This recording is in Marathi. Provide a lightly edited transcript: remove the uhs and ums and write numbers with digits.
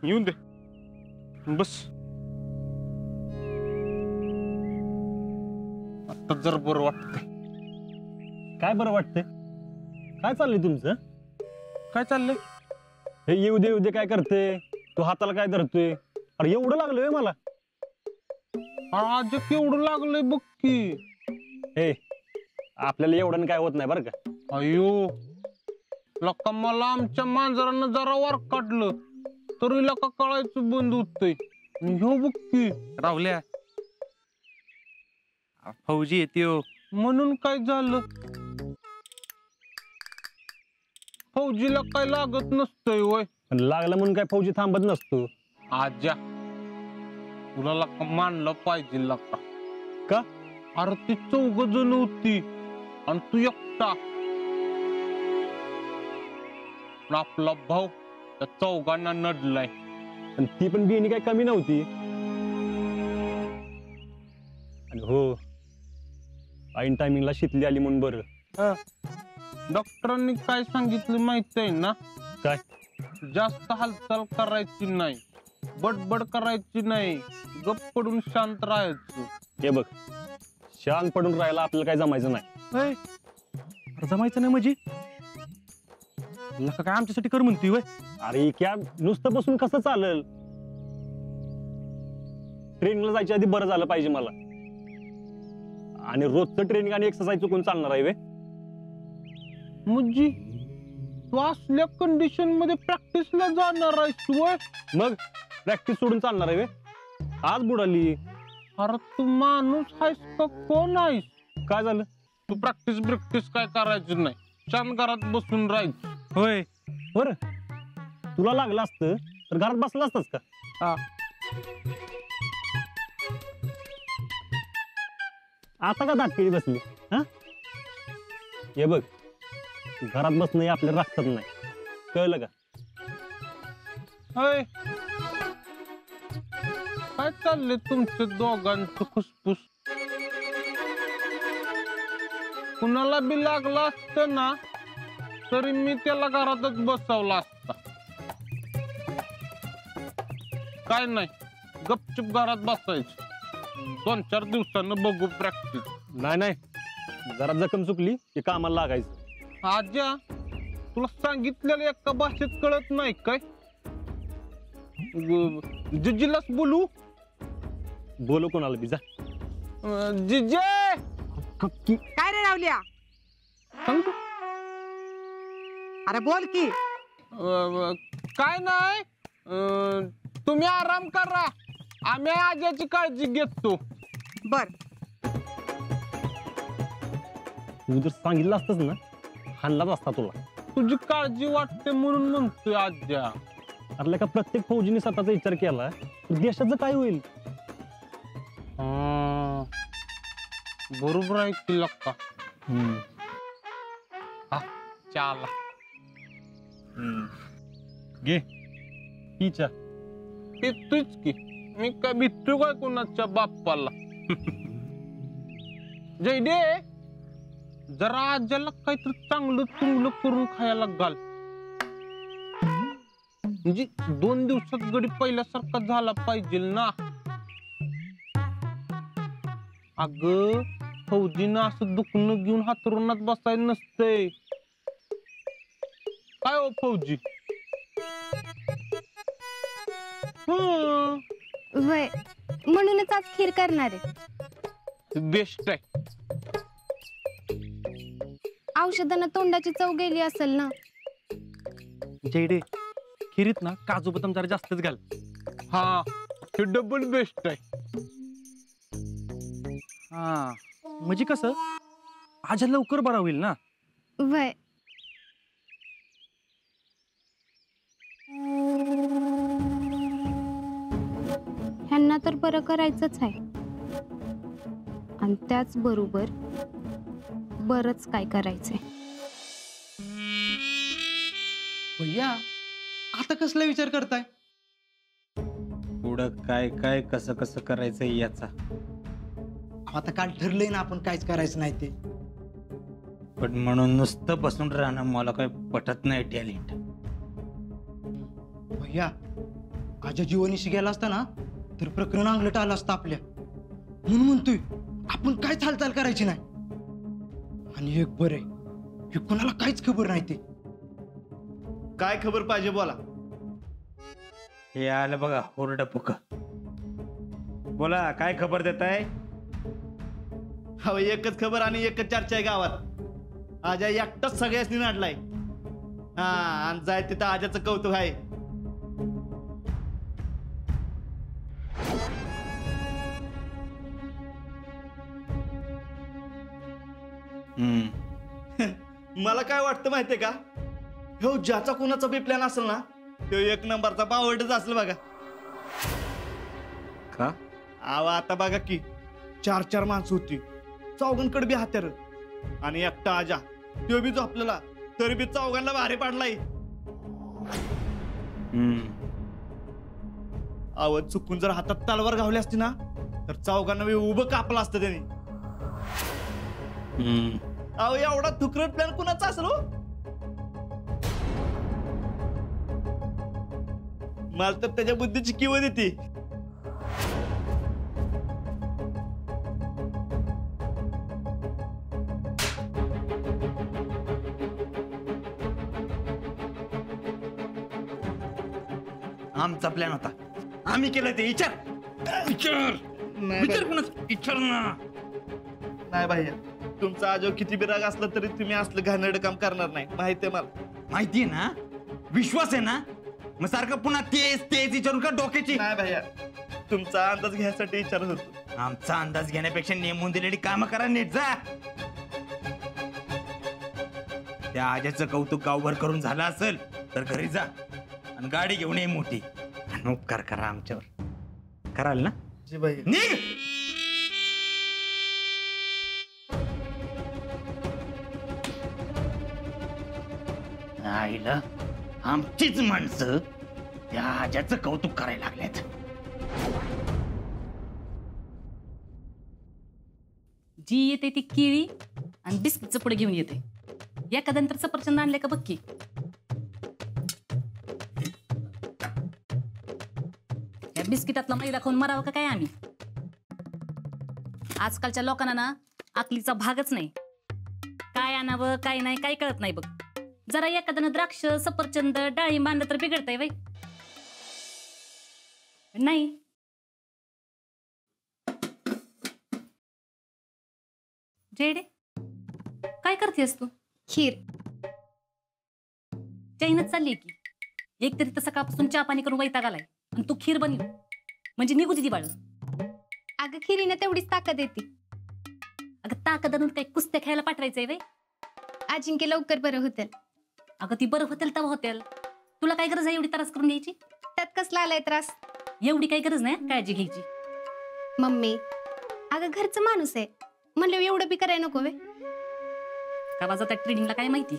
येऊन दे बस. आता जर बरं वाटतंय. काय बरं वाटतंय? काय चाललंय तुमचं? काय चाललंय? हे येऊ दे काय करते तू? हाताला काय धरतोय? अरे एवढं लागलंय मला. आज केवढं लागलंय बघ की. हे आपल्याला एवढं काय होत नाही बरं का. अयो लका मला आमच्या मांजरानं जरा वर काढलं तरी लका कळायचं बंद होतंय. ह्यो बघ की. राहुल्या फौजी येते म्हणून काय झालं? फौजीला काय लागत नसतंय वय. पण लागलं म्हणून काय फौजी थांबत नसतो. आज्या तुला लका मानलं पाहिजे लका. का? अरे ती 4 जण होती आणि तू एकटा. आपला भाऊ त्या 4घांना नडलाय. पण ती पण बिणी काय कमी नव्हती. आणि हो ऐन टायमिंगला शितली आली म्हणून बरं. डॉक्टरांनी काय सांगितलं माहित आहे ना? काय? जास्त हालचाल करायची नाही, बडबड करायची नाही, गप पडून शांत राहायचं. हे बघ शांत पडून राहायला आपल्याला काय जमायचं नाही. जमायचं नाही म्हणजे लका काय आमच्यासाठी कर म्हणतोय वय. अरे क्या नुसतं बसून कसं चालेल? ट्रेनिंगला जायच्या आधी बरं झालं पाहिजे मला. आणि रोजचं ट्रेनिंग आणि एक्सरसाइज चुकून चालणार आहे वे? म्हणजे तू असल्या कंडिशन मध्ये प्रॅक्टिसला जाणार आहेस वय? मग प्रॅक्टिस सोडून चालणार आहे वे? आज बुडाली. अरे तू माणूस आहेस का कोण आहेस? काय झालं? तू प्रॅक्टिस काय करायची नाही, शांत घरात बसून राहायचं. होय बरं तुला लागलं असतं तर घरात बसला असतास का? हा. आता का दाटकेळी बसली? हा हे बघ घरात बसणं हे आपल्या रक्तात नाही, कळलं का? होय काय चाललंय तुमचं दोघांचं खुसफुस? कुणाला बी लागला असतं ना तरी मी त्याला घरातच बसवला असता. काय नाही गपचूप घरात बसायचं. 2-4 दिवसानं बघू प्रॅक्टिस. नाही जरा जखम चुकली की कामाला लागायचं. आज्या तुला सांगितलेलं एका भाषेत कळत नाही काय? जिजीलाच बोलू? बोलू कोणाला बी जा. जिजे काय रे रावल्या? सांगतो. अरे बोल की. काय नाही तुम्ही आराम करा, आम्ही आज्याची काळजी घेतो. बर तू जर सांगितलं असतंच ना हाणलाच असता तुला. तुझी काळजी वाटते म्हणून म्हणतोय आज्या. अरे का प्रत्येक फौजीने स्वतःचा विचार केला तर देशाचं काय होईल? बरोबर आहे की लक्का. हा चाला घे तिच्या येतोच की. मी काय भिटतो काय कोणाच्या बाप्पाला? जयदे जरा आज्याला काहीतरी चांगलं चुंगलं करून खायला घाल. म्हणजे 2 दिवसात गडी पहिल्यासारखा झाला पाहिजे ना. अग फौजीनं असं दुखणं घेऊन हातरुणात बसायला नसतंय. काय हो फौजी? वय म्हणूनच आज खीर करणार आहे. बेस्ट आहे. औषधांना तोंडाची चव गेली असेल ना. जयडे खिरीत ना काजू बदाम जरा जास्तच घाल. हा हे डबल बेस्ट आहे. हा म्हणजे कसं आज लवकर बरा होईल ना. वय ह्यांना तर बरं करायचंच आहे आणि त्याच बरोबर बरंच काय करायचंय. भैया आता कसला विचार करताय? पुढं काय काय कसं कसं करायचंय याचा. आता काल ठरलंय ना आपण काहीच करायचं नाही ते. पण म्हणून नुसतं बसून राहणं मला काही पटत नाही. टॅलेंट भैया आजा जीवनीशी गेला असता ना तर प्रकरण अंगलट आलं असतं आपल्या. म्हणून म्हणतोय आपण काय हालचाल करायची नाही. आणि एक बरं आहे, हे कोणाला काहीच खबर नाही ते. काय खबर पाहिजे बोला. हे आलं बघा हुरडं पुक. बोला काय खबर देताय? हो एकच खबर आणि एकच चर्चा आहे गावात. आजा एकटाच सगळ्यासनी नाडलाय. हा आणि जाय तिथं आजाचं कौतुक आहे. मला काय वाटतं माहितीये का, हो ज्याचा कोणाचा बी प्लॅन असेल ना तो एक नंबरचा बावळटच असेल बघा. का? आवा आता बघा की 4 माणसं होती, चौघांकडे बी हत्यार आणि एकटा आजा तो बी झोपलेला तरी बी चौघांना भारी पाडलाय. आवाज चुकून जर हातात तलवार घावली असती ना तर चौघांना बी उभं कापलं असतं त्याने. अहो एवढा तुकरट प्लॅन कुणाचा असेल हो? मला तर त्याच्या बुद्धीची किंमत येते. आमचा प्लॅन होता, आम्ही केलं ते. विचार विचार विचार कोणाच विचार ना. नाही भैया, तुमचा आजो किती बी राग असला तरी तुम्ही असलं घाणेरडं काम करणार नाही, माहितीये मला. माहितीये ना, विश्वास आहे ना, मग सारखं पुन्हा तेच तेच विचारून का डोक्याची. नाही भैया, तुमचा अंदाज घ्यायसाठी विचारत होतो. आमचा अंदाज घेण्यापेक्षा नेमून दिलेली कामं करा नीट. जा त्या आजाचं कौतुक गावभर करून झालं असेल तर घरी जा आणि गाडी घेऊन ये मोठी आणि उपकार करा आमच्यावर. कराल ना? जी भैया. निघ. आईला आमचीच माणसं त्या आजाचं कौतुक करायला लागल्यात. जी येते ती केळी आणि बिस्किटचं पुढे घेऊन येते. एखाद्यानंतर सफरचंद आणले का बक्की. या बिस्किटातला मैदा खाऊन मरावं का काय आम्ही? आजकालच्या लोकांना ना आकलीचा भागच नाही. काय आणावं काय नाही काय कळत नाही बघ. जरा एखाद्यानं द्राक्ष सफरचंद डाळिंब आणलं तर बिघडतंय बाई. नाही जेडे काय करतेस तू? खीर. चैनच चालली की. एक तरी तर सकाळपासून चहा पाणी करून वैताग आलाय आणि तू खीर बनव म्हणजे निघू दे बाळ. अगं खिरीने तेवढीच ताकद येते. अगं ताकद आणून काय कुस्त्या खेळायला पाठवायचंय बाई. आजींके लवकर बरं होतं. अगं ती बरं होतेल तेव्हा होतेल. तुला काय गरज आहे एवढी त्रास करून घ्यायची? त्यात कसला आलाय त्रास? एवढी काही गरज नाही काळजी घ्यायची. मम्मी अगं घरचं माणूस आहे म्हणलं एवढं बी करायला नको वे. का वाजता ट्रेनिंगला काय माहिती.